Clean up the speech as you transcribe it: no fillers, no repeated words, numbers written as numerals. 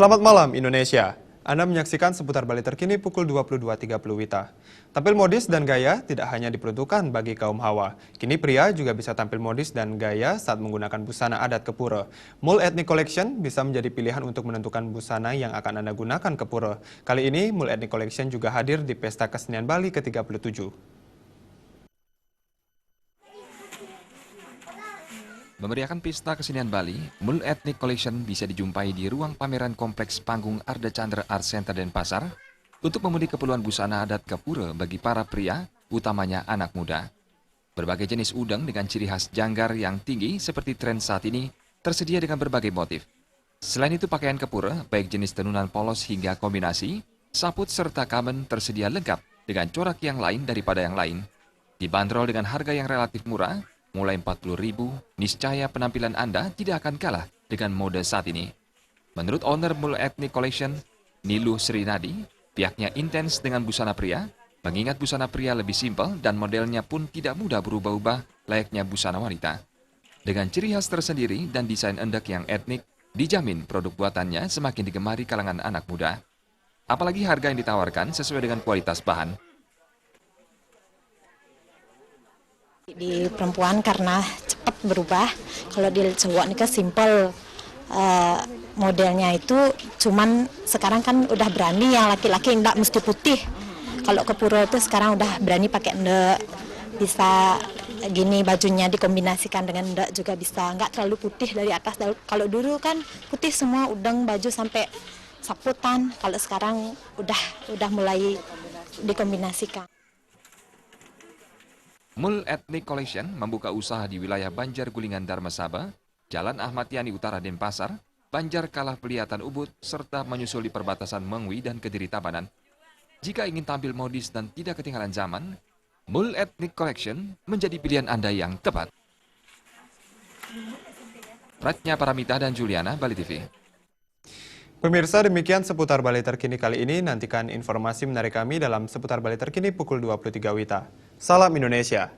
Selamat malam Indonesia. Anda menyaksikan seputar Bali terkini pukul 22.30 WITA. Tampil modis dan gaya tidak hanya diperuntukkan bagi kaum hawa. Kini pria juga bisa tampil modis dan gaya saat menggunakan busana adat ke pura. Mul Ethnic Collection bisa menjadi pilihan untuk menentukan busana yang akan Anda gunakan ke pura. Kali ini Mul Ethnic Collection juga hadir di Pesta Kesenian Bali ke-37. Memeriahkan Pesta Kesenian Bali, Mul Ethnic Collection bisa dijumpai di ruang pameran kompleks panggung Arda Chandra Art Center Denpasar untuk memenuhi keperluan busana adat ke pura bagi para pria, utamanya anak muda. Berbagai jenis udang dengan ciri khas janggar yang tinggi seperti tren saat ini tersedia dengan berbagai motif. Selain itu pakaian ke pura, baik jenis tenunan polos hingga kombinasi, saput serta kamen tersedia lengkap dengan corak yang lain daripada yang lain. Dibanderol dengan harga yang relatif murah, mulai 40.000, niscaya penampilan Anda tidak akan kalah dengan mode saat ini. Menurut owner Mul Ethnic Collection, Nilu Srinadi, pihaknya intens dengan busana pria, mengingat busana pria lebih simpel dan modelnya pun tidak mudah berubah-ubah layaknya busana wanita. Dengan ciri khas tersendiri dan desain endak yang etnik, dijamin produk buatannya semakin digemari kalangan anak muda. Apalagi harga yang ditawarkan sesuai dengan kualitas bahan. Di perempuan karena cepat berubah, kalau di cowok ini kan simple, modelnya itu cuman sekarang kan udah berani yang laki-laki enggak mesti putih. Kalau ke pura itu sekarang udah berani pakai enggak, bisa gini bajunya dikombinasikan dengan enggak juga bisa, enggak terlalu putih dari atas. Kalau dulu kan putih semua udang baju sampai saputan, kalau sekarang udah mulai dikombinasikan. Mul Ethnic Collection membuka usaha di wilayah Banjar Gulingan Dharmasaba, Jalan Ahmad Yani Utara Denpasar, Banjar Kalah Peliatan Ubud, serta menyusul di perbatasan Mengwi dan Kediri Tabanan. Jika ingin tampil modis dan tidak ketinggalan zaman, Mul Ethnic Collection menjadi pilihan Anda yang tepat. Pratnya Paramita dan Juliana, Bali TV. Pemirsa, demikian seputar Bali terkini kali ini. Nantikan informasi menarik kami dalam seputar Bali terkini pukul 23 WITA. Salam Indonesia.